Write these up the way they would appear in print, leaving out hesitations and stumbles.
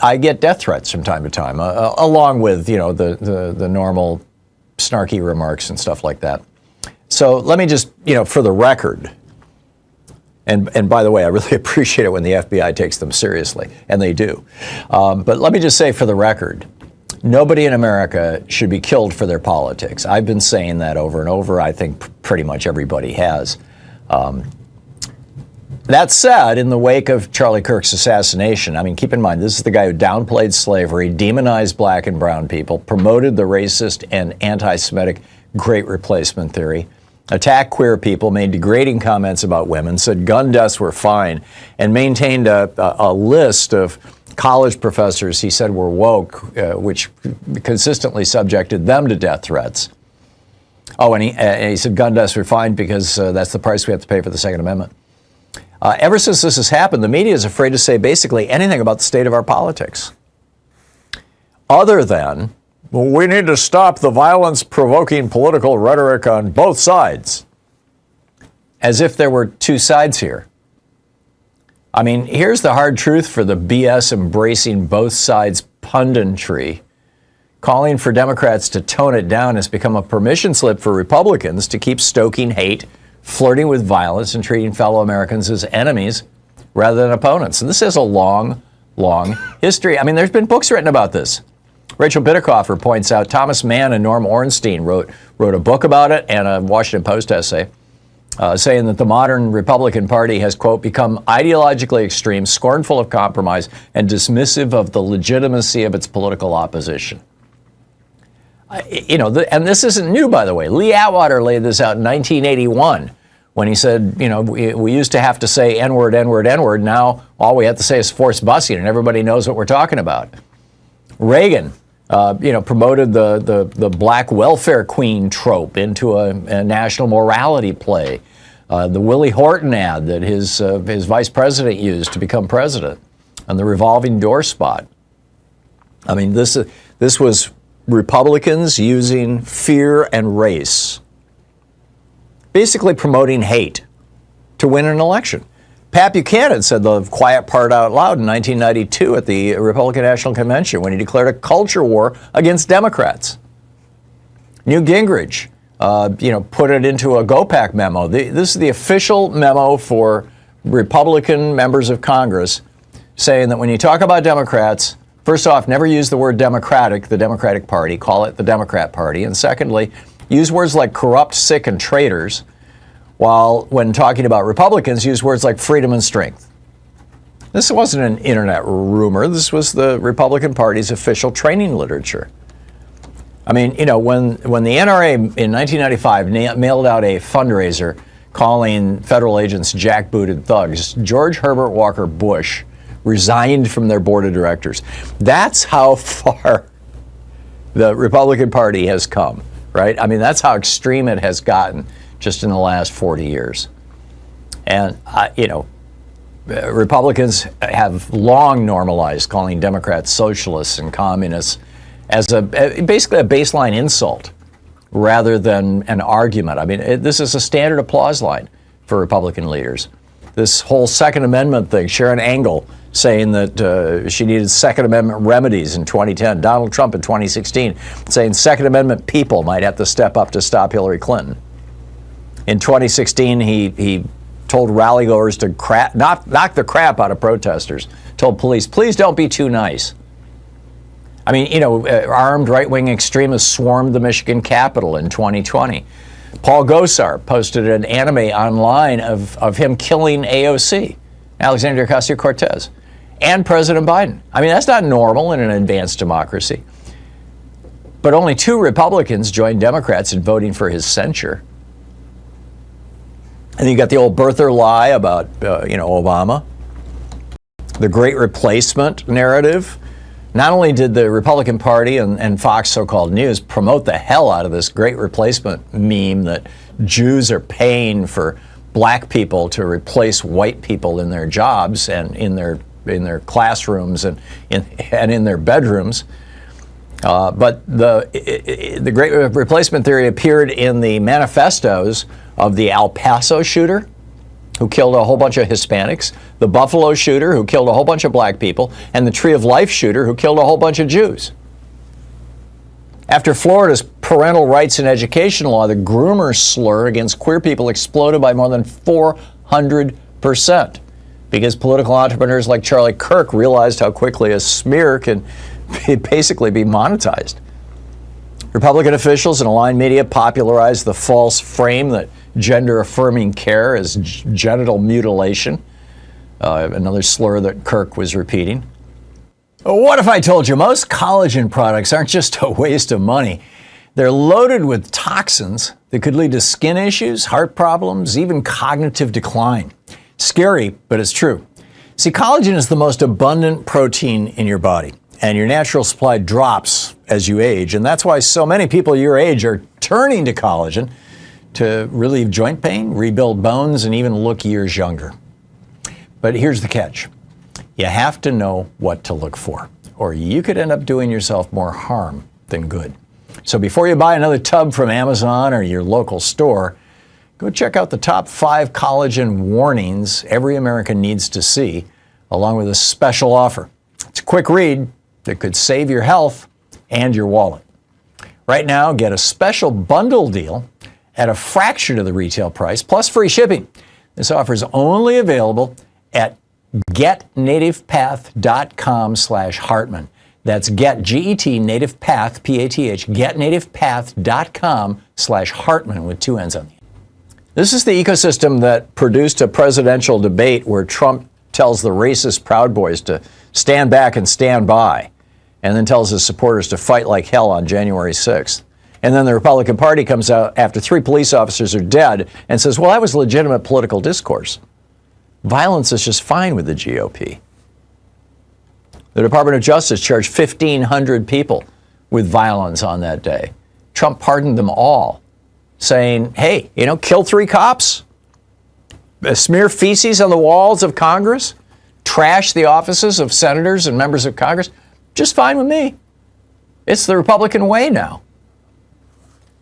I get death threats from time to time, along with, the normal snarky remarks and stuff like that. So let me just, for the record, and by the way, I really appreciate it when the FBI takes them seriously, and they do. But let me just say for the record, nobody in America should be killed for their politics. I've been saying that over and over. I think pretty much everybody has. That said, in the wake of Charlie Kirk's assassination, I mean, keep in mind, this is the guy who downplayed slavery, demonized black and brown people, promoted the racist and anti-Semitic Great Replacement theory, attacked queer people, made degrading comments about women, said gun deaths were fine, and maintained a list of college professors he said were woke, which consistently subjected them to death threats. Oh, and he said gun deaths were fine because that's the price we have to pay for the Second Amendment. Ever since this has happened, the media is afraid to say basically anything about the state of our politics. Other than, well, we need to stop the violence-provoking political rhetoric on both sides. As if there were two sides here. I mean, here's the hard truth for the BS-embracing both sides punditry. Calling for Democrats to tone it down has become a permission slip for Republicans to keep stoking hate, flirting with violence, and treating fellow Americans as enemies rather than opponents. And this has a long, long history. I mean, there's been books written about this. Rachel Bitterkofer points out Thomas Mann and Norm Ornstein wrote a book about it and a Washington Post essay saying that the modern Republican Party has, quote, become ideologically extreme, scornful of compromise, and dismissive of the legitimacy of its political opposition. And this isn't new, by the way. Lee Atwater laid this out in 1981 when he said, we used to have to say N-word, N-word, N-word. Now all we have to say is forced busing, and everybody knows what we're talking about. Reagan, promoted the black welfare queen trope into a national morality play. The Willie Horton ad that his vice president used to become president, and the revolving door spot. I mean, this was Republicans using fear and race, basically promoting hate to win an election. Pat Buchanan said the quiet part out loud in 1992 at the Republican National Convention when he declared a culture war against Democrats. Newt Gingrich, put it into a GOPAC memo. This is the official memo for Republican members of Congress saying that when you talk about Democrats, first off, never use the word Democratic, the Democratic Party, call it the Democrat Party. And secondly, use words like corrupt, sick, and traitors, while when talking about Republicans, use words like freedom and strength. This wasn't an internet rumor. This was the Republican Party's official training literature. I mean, when the NRA in 1995 mailed out a fundraiser calling federal agents jackbooted thugs, George Herbert Walker Bush resigned from their board of directors. That's how far the Republican Party has come, right? I mean, that's how extreme it has gotten just in the last 40 years. And, Republicans have long normalized calling Democrats socialists and communists as basically a baseline insult rather than an argument. I mean, this is a standard applause line for Republican leaders. This whole Second Amendment thing, Sharon Angle saying that she needed Second Amendment remedies in 2010, Donald Trump in 2016 saying Second Amendment people might have to step up to stop Hillary Clinton. In 2016, he told rallygoers to knock the crap out of protesters, told police, please don't be too nice. I mean, armed right-wing extremists swarmed the Michigan Capitol in 2020. Paul Gosar posted an anime online of him killing AOC, Alexandria Ocasio-Cortez, and President Biden. I mean, that's not normal in an advanced democracy. But only 2 Republicans joined Democrats in voting for his censure. And you got the old birther lie about, Obama. The Great Replacement narrative. Not only did the Republican Party and Fox so-called news promote the hell out of this Great Replacement meme that Jews are paying for black people to replace white people in their jobs and in their classrooms and in their bedrooms. But the Great Replacement theory appeared in the manifestos of the El Paso shooter, who killed a whole bunch of Hispanics, the Buffalo shooter, who killed a whole bunch of black people, and the Tree of Life shooter, who killed a whole bunch of Jews. After Florida's parental rights and education law, the groomer slur against queer people exploded by more than 400% because political entrepreneurs like Charlie Kirk realized how quickly a smear can basically be monetized. Republican officials and aligned media popularized the false frame that gender-affirming care is genital mutilation, another slur that Kirk was repeating. What if I told you most collagen products aren't just a waste of money? They're loaded with toxins that could lead to skin issues, heart problems, even cognitive decline. Scary, but it's true. See, collagen is the most abundant protein in your body, and your natural supply drops as you age, and that's why so many people your age are turning to collagen to relieve joint pain, rebuild bones, and even look years younger. But here's the catch. You have to know what to look for, or you could end up doing yourself more harm than good. So before you buy another tub from Amazon or your local store, go check out the top 5 collagen warnings every American needs to see, along with a special offer. It's a quick read that could save your health and your wallet. Right now, get a special bundle deal at a fraction of the retail price, plus free shipping. This offer is only available at getnativepath.com/Hartmann. That's get, G-E-T, nativepath, P-A-T-H, getnativepath.com/Hartmann with 2 N's on the end. This is the ecosystem that produced a presidential debate where Trump tells the racist Proud Boys to stand back and stand by, and then tells his supporters to fight like hell on January 6th. And then the Republican Party comes out after 3 police officers are dead and says, well, that was legitimate political discourse. Violence is just fine with the GOP. The Department of Justice charged 1,500 people with violence on that day. Trump pardoned them all, saying, hey, kill 3 cops, smear feces on the walls of Congress, trash the offices of senators and members of Congress, just fine with me. It's the Republican way now.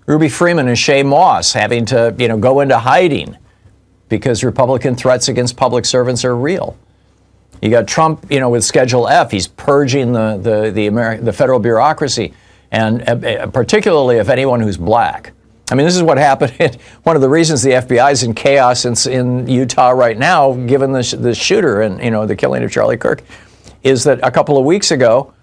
Ruby Freeman and Shay Moss having to, go into hiding because Republican threats against public servants are real. You got Trump, with Schedule F. He's purging the federal bureaucracy, and particularly of anyone who's black. I mean, this is what happened. One of the reasons the FBI is in chaos in Utah right now, given the shooter and the killing of Charlie Kirk, is that a couple of weeks ago,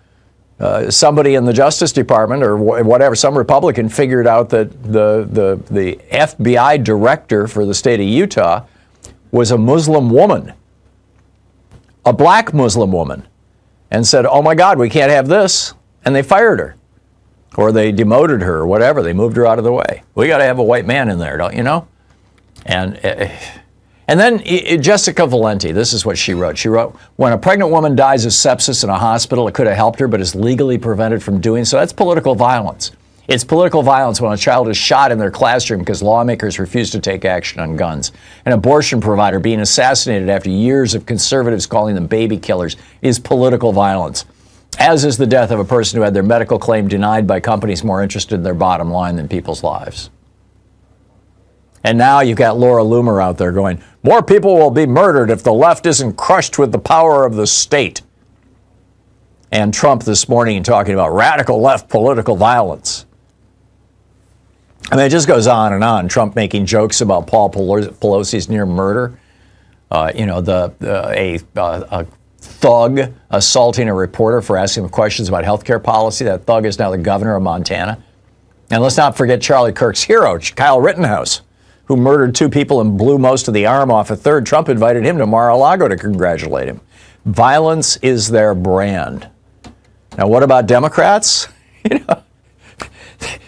somebody in the Justice Department or whatever, some Republican figured out that the FBI director for the state of Utah was a Muslim woman, a black Muslim woman, and said, oh my God, we can't have this. And they fired her, or they demoted her, or whatever. They moved her out of the way. We got to have a white man in there, don't you know? And then Jessica Valenti, this is what she wrote. She wrote, when a pregnant woman dies of sepsis in a hospital, it could have helped her, but is legally prevented from doing so. That's political violence. It's political violence when a child is shot in their classroom because lawmakers refuse to take action on guns. An abortion provider being assassinated after years of conservatives calling them baby killers is political violence, as is the death of a person who had their medical claim denied by companies more interested in their bottom line than people's lives. And now you've got Laura Loomer out there going, more people will be murdered if the left isn't crushed with the power of the state. And Trump this morning talking about radical left political violence. I mean, it just goes on and on. Trump making jokes about Paul Pelosi's near murder. A thug assaulting a reporter for asking him questions about health care policy. That thug is now the governor of Montana. And let's not forget Charlie Kirk's hero, Kyle Rittenhouse, who murdered 2 people and blew most of the arm off a third. Trump invited him to Mar-a-Lago to congratulate him. Violence is their brand. Now, what about Democrats?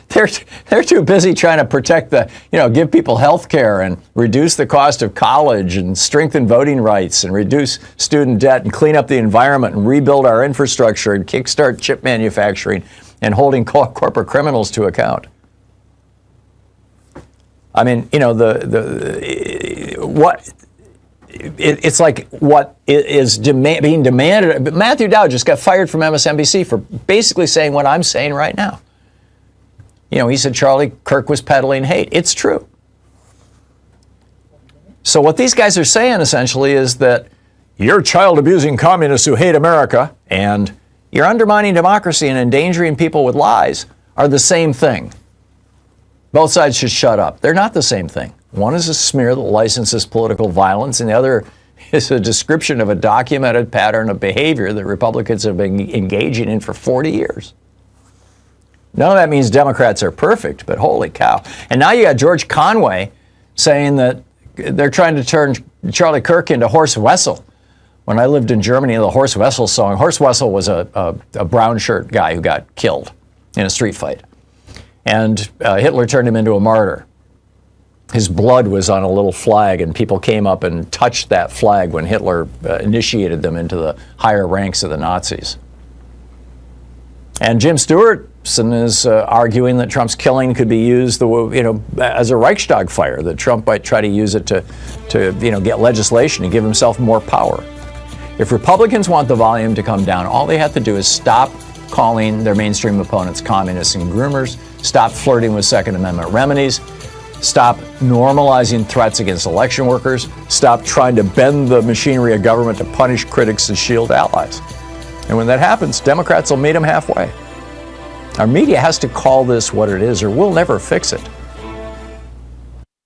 They're too busy trying to protect give people health care and reduce the cost of college and strengthen voting rights and reduce student debt and clean up the environment and rebuild our infrastructure and kickstart chip manufacturing and holding corporate criminals to account. I mean, it's like what is being demanded. Matthew Dowd just got fired from MSNBC for basically saying what I'm saying right now. He said Charlie Kirk was peddling hate. It's true. So what these guys are saying essentially is that you're child-abusing communists who hate America and you're undermining democracy and endangering people with lies are the same thing. Both sides should shut up. They're not the same thing. One is a smear that licenses political violence, and the other is a description of a documented pattern of behavior that Republicans have been engaging in for 40 years. None of that means Democrats are perfect, but holy cow. And now you got George Conway saying that they're trying to turn Charlie Kirk into Horst Wessel. When I lived in Germany, the Horst Wessel song, Horst Wessel was a brown shirt guy who got killed in a street fight. And Hitler turned him into a martyr. His blood was on a little flag, and people came up and touched that flag when Hitler initiated them into the higher ranks of the Nazis. And Jim Stewartson is arguing that Trump's killing could be used, as a Reichstag fire, that Trump might try to use it to get legislation and give himself more power. If Republicans want the volume to come down, all they have to do is stop calling their mainstream opponents communists and groomers, stop flirting with Second Amendment remedies, stop normalizing threats against election workers, stop trying to bend the machinery of government to punish critics and shield allies. And when that happens, Democrats will meet them halfway. Our media has to call this what it is, or we'll never fix it.